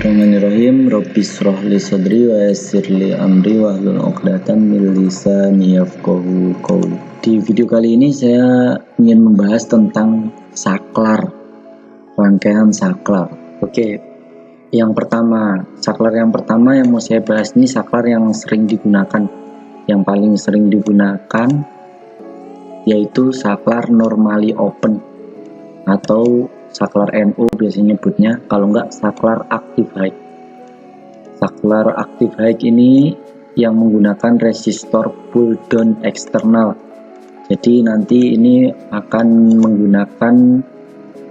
Bismillahirrahmanirrahim. Rabbi shrah li sadri wa yassir li amri wahlul 'uqdatam min lisani yafqahu qawli. Di video kali ini saya ingin membahas tentang saklar, rangkaian saklar. Oke. Yang pertama, saklar yang pertama yang mau saya bahas ini saklar yang sering digunakan. Yang paling sering digunakan yaitu saklar normally open atau saklar NO biasanya nyebutnya, kalau enggak saklar active high. Saklar active high ini yang menggunakan resistor pull down eksternal. Jadi nanti ini akan menggunakan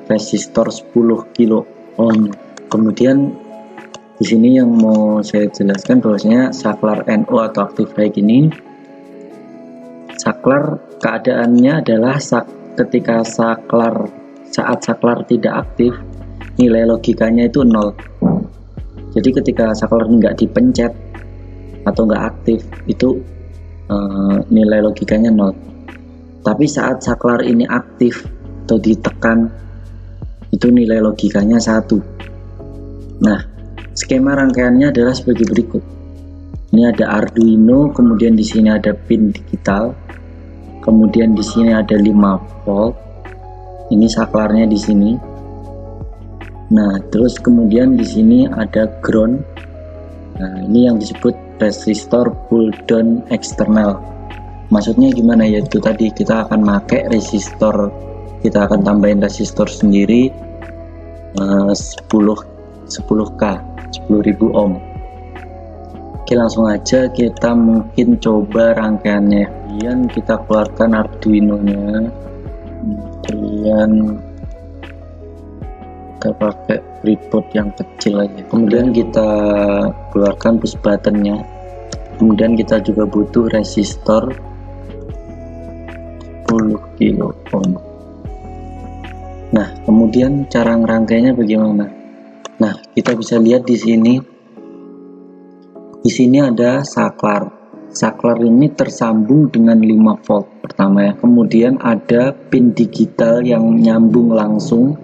resistor 10 kilo ohm. Kemudian di sini yang mau saya jelaskan bahwasanya saklar NO atau active high ini saklar keadaannya adalah ketika saat saklar tidak aktif, nilai logikanya itu 0. Jadi ketika saklar nggak dipencet atau nggak aktif, itu nilai logikanya 0. Tapi saat saklar ini aktif atau ditekan, itu nilai logikanya 1. Nah, skema rangkaiannya adalah sebagai berikut. Ini ada Arduino, kemudian di sini ada pin digital, kemudian di sini ada 5 volt. Ini saklarnya di sini. Nah, terus kemudian di sini ada ground. Nah, ini yang disebut resistor pull down eksternal. Maksudnya gimana? Yaitu tadi kita akan pakai resistor, kita akan tambahin resistor sendiri 10k, 10.000 ohm. Oke, langsung aja kita mungkin coba rangkaiannya. Kemudian kita keluarkan Arduino-nya. Kemudian kita pakai breadboard yang kecil aja. Kemudian kita keluarkan push buttonnya. Kemudian kita juga butuh resistor 10 kilo ohm. Nah, kemudian cara ngerangkainya bagaimana? Nah, kita bisa lihat di sini. Di sini ada saklar. Saklar ini tersambung dengan 5 volt pertama ya. Kemudian ada pin digital yang nyambung langsung.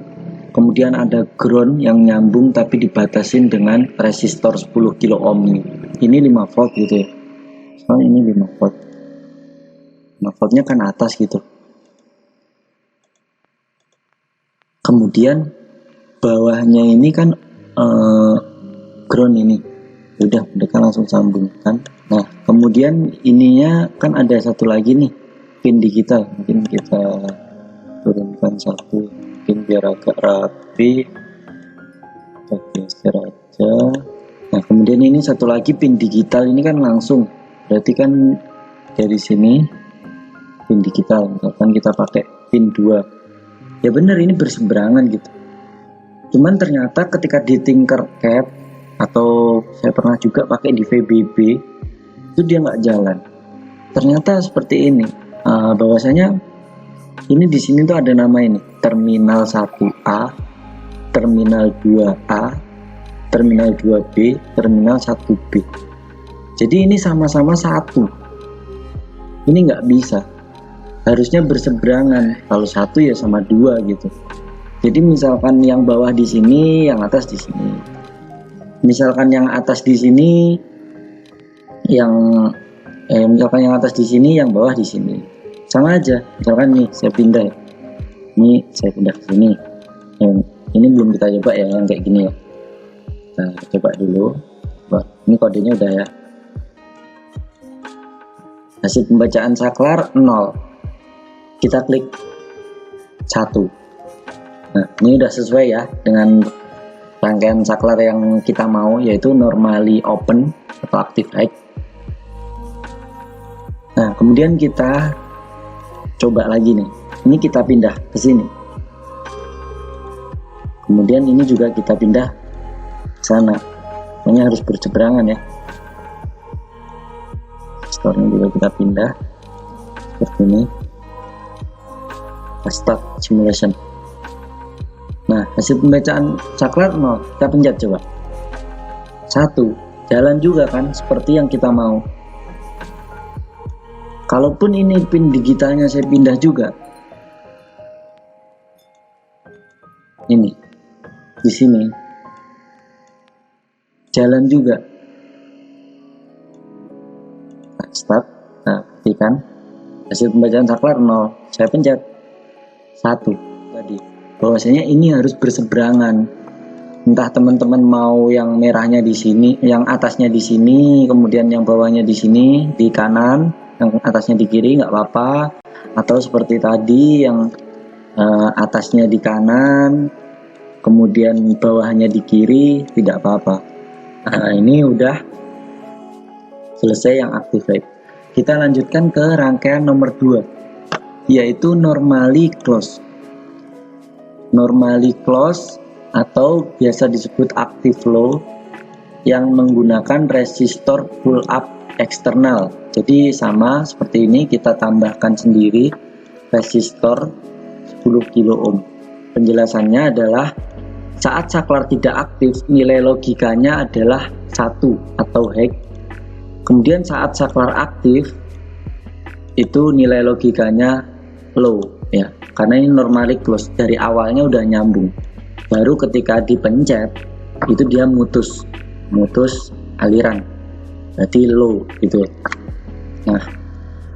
Kemudian ada ground yang nyambung tapi dibatasin dengan resistor 10 kilo ohm ini. Ini 5 volt gitu ya. Soalnya ini 5 volt. 5 voltnya kan atas gitu. Kemudian bawahnya ini kan ground ini. Udah, mereka langsung sambungkan. Nah, kemudian ininya kan ada satu lagi nih, pin digital. Mungkin kita turunkan satu, mungkin biar agak rapi. Kita geser aja. Nah, kemudian ini satu lagi pin digital ini kan langsung. Berarti kan dari sini pin digital. Misalkan kita pakai pin 2. Ya benar, ini berseberangan gitu. Cuman ternyata ketika di Tinkercad atau saya pernah juga pakai di VBB, itu dia nggak jalan. Ternyata seperti ini, bahwasanya ini di sini tuh ada nama ini, terminal 1A, terminal 2A, terminal 2B, terminal 1B. Jadi ini sama-sama 1. Ini nggak bisa, harusnya berseberangan. Kalau 1 ya sama 2 gitu. Jadi misalkan yang bawah di sini, yang atas di sini. Misalkan yang atas di sini, misalkan yang atas di sini, yang bawah di sini, sama aja. Misalkan nih saya pindah, ini saya pindah ke sini. Yang ini belum kita coba ya, yang kayak gini ya. Kita coba dulu. Wah, ini kodenya udah ya. Hasil pembacaan saklar 0. Kita klik 1. Nah, ini udah sesuai ya dengan rangkaian saklar yang kita mau, yaitu normally open atau active high. Nah, kemudian kita coba lagi nih. Ini kita pindah ke sini. Kemudian ini juga kita pindah ke sana. Pokoknya harus berseberangan ya. Resistornya juga kita pindah seperti ini. Start simulation. Nah, hasil pembacaan saklar 0. Kita pencet coba. 1. Jalan juga kan seperti yang kita mau. Kalaupun ini pin digitalnya saya pindah juga, ini di sini jalan juga. Nah, start. Nah, perhatikan hasil pembacaan saklar 0. Saya pencet 1 tadi. Bahwasanya ini harus berseberangan. Entah teman-teman mau yang merahnya di sini, yang atasnya di sini, kemudian yang bawahnya di sini, di kanan, yang atasnya di kiri, nggak apa-apa. Atau seperti tadi yang atasnya di kanan, kemudian bawahnya di kiri, tidak apa-apa. Nah, ini udah selesai yang activate. Kita lanjutkan ke rangkaian nomor 2, yaitu normally close. Normally close atau biasa disebut active low yang menggunakan resistor pull up eksternal. Jadi sama seperti ini, kita tambahkan sendiri resistor 10 kilo ohm. Penjelasannya adalah saat saklar tidak aktif, nilai logikanya adalah 1 atau hack. Kemudian saat saklar aktif, itu nilai logikanya low ya, karena ini normally close, dari awalnya udah nyambung. Baru ketika dipencet itu dia mutus aliran, berarti low gitu. Nah,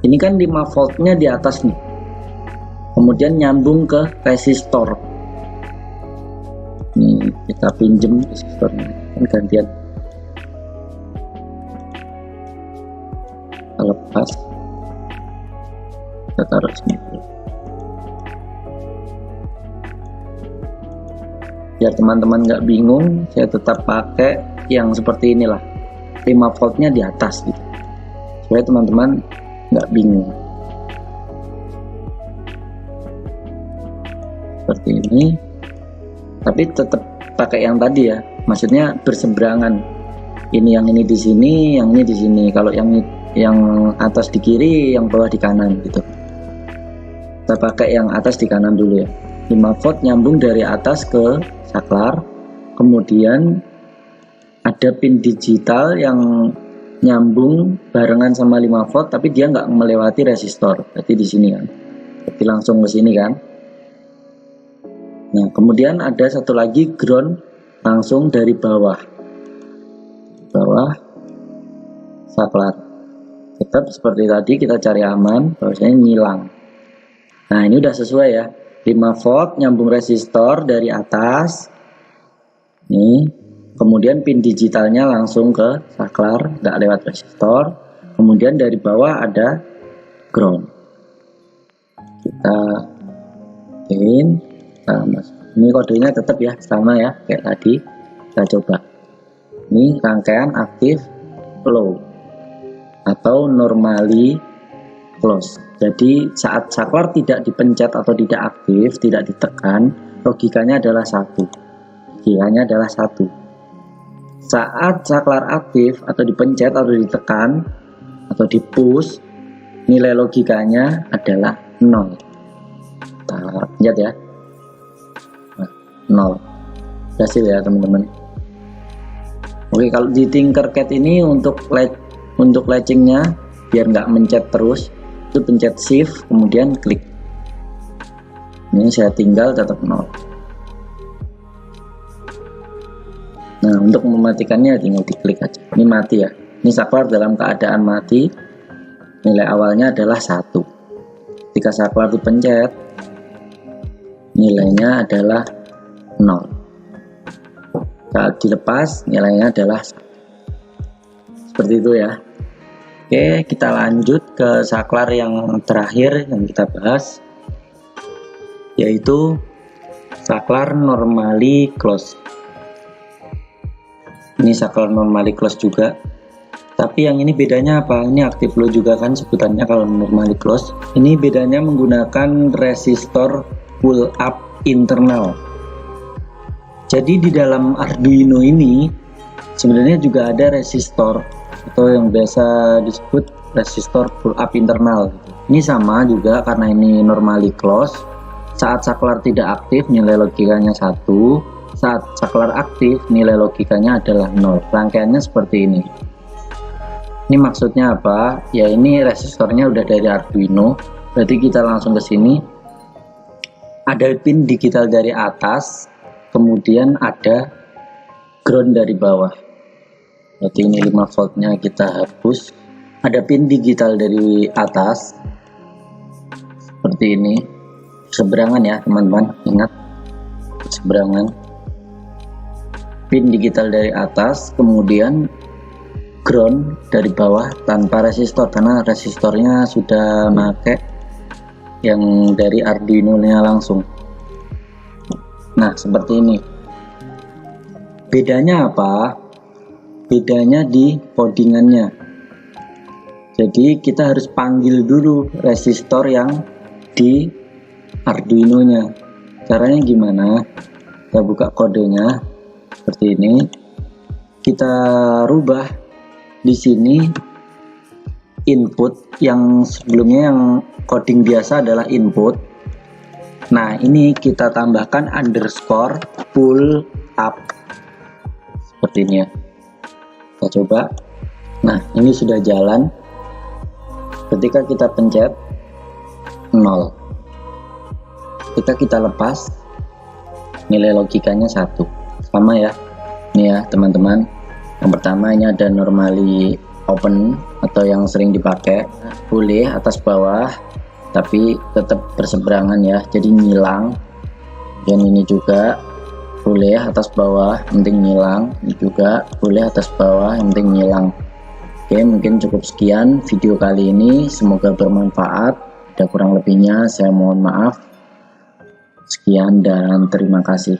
ini kan 5 voltnya di atas nih, kemudian nyambung ke resistor. Nih kita pinjem resistornya, kan gantian. Kita lepas, kita taruh sini dulu. Biar teman-teman nggak bingung, saya tetap pakai yang seperti inilah, 5 voltnya di atas gitu, supaya teman-teman nggak bingung. Seperti ini, tapi tetap pakai yang tadi ya, maksudnya berseberangan. Yang ini di sini, yang ini di sini. Kalau yang atas di kiri, yang bawah di kanan gitu. Kita pakai yang atas di kanan dulu ya. 5 volt nyambung dari atas ke saklar, kemudian ada pin digital yang nyambung barengan sama 5 volt, tapi dia nggak melewati resistor, berarti di sini kan, berarti langsung ke sini kan. Nah, kemudian ada satu lagi ground langsung dari bawah saklar. Tetap seperti tadi, kita cari aman, bahwasanya nyilang. Nah, ini udah sesuai ya. 5 volt nyambung resistor dari atas nih, kemudian pin digitalnya langsung ke saklar, nggak lewat resistor. Kemudian dari bawah ada ground, kita pin. Nah, ini kodenya tetap ya sama ya kayak tadi. Kita coba, ini rangkaian aktif low atau normally close. Jadi saat saklar tidak dipencet atau tidak aktif, tidak ditekan, logikanya adalah 1. Logikanya adalah 1. Saat saklar aktif atau dipencet atau ditekan atau dipush, nilai logikanya adalah 0. Kita pencet ya. Nah, 0. Berhasil ya teman-teman. Oke, kalau di Tinkercad ini untuk latchingnya biar nggak mencet terus, itu pencet shift kemudian klik. Ini saya tinggal tetap 0. Nah, untuk mematikannya tinggal diklik aja. Ini mati ya. Ini saklar dalam keadaan mati. Nilai awalnya adalah 1. Ketika saklar dipencet, nilainya adalah 0. Saat dilepas, nilainya adalah 1. Seperti itu ya. Oke, kita lanjut ke saklar yang terakhir yang kita bahas, yaitu saklar normally close. Ini saklar normally close juga, tapi yang ini bedanya apa? Ini active low juga kan sebutannya kalau normally close. Ini bedanya menggunakan resistor pull up internal. Jadi di dalam Arduino ini sebenarnya juga ada resistor atau yang biasa disebut resistor pull up internal. Ini sama juga karena ini normally close. Saat saklar tidak aktif nilai logikanya 1, saat saklar aktif nilai logikanya adalah 0. Rangkaiannya seperti ini. Ini maksudnya apa? Ya, ini resistornya udah dari Arduino, berarti kita langsung ke sini. Ada pin digital dari atas, kemudian ada ground dari bawah. Berarti ini 5 voltnya kita hapus. Ada pin digital dari atas seperti ini, seberangan ya teman-teman, ingat seberangan. Pin digital dari atas, kemudian ground dari bawah tanpa resistor, karena resistornya sudah pakai yang dari Arduino nya langsung. Nah seperti ini. Bedanya apa? Bedanya di codingannya. Jadi kita harus panggil dulu resistor yang di Arduino nya. Caranya gimana? Kita buka kodenya seperti ini. Kita rubah di sini input, yang sebelumnya yang coding biasa adalah input. Nah ini kita tambahkan underscore pull up seperti ini ya. Kita coba. Nah ini sudah jalan. Ketika kita pencet 0, ketika kita lepas, nilai logikanya 1. Sama ya. Ini ya teman-teman. Yang pertama ini ada normally open atau yang sering dipakai, boleh atas bawah tapi tetap berseberangan ya, jadi ngilang. Dan ini juga boleh atas bawah, penting ngilang. Ini juga boleh atas bawah, yang penting ngilang. Oke, mungkin cukup sekian video kali ini, semoga bermanfaat. Ada kurang lebihnya saya mohon maaf. Sekian dan terima kasih.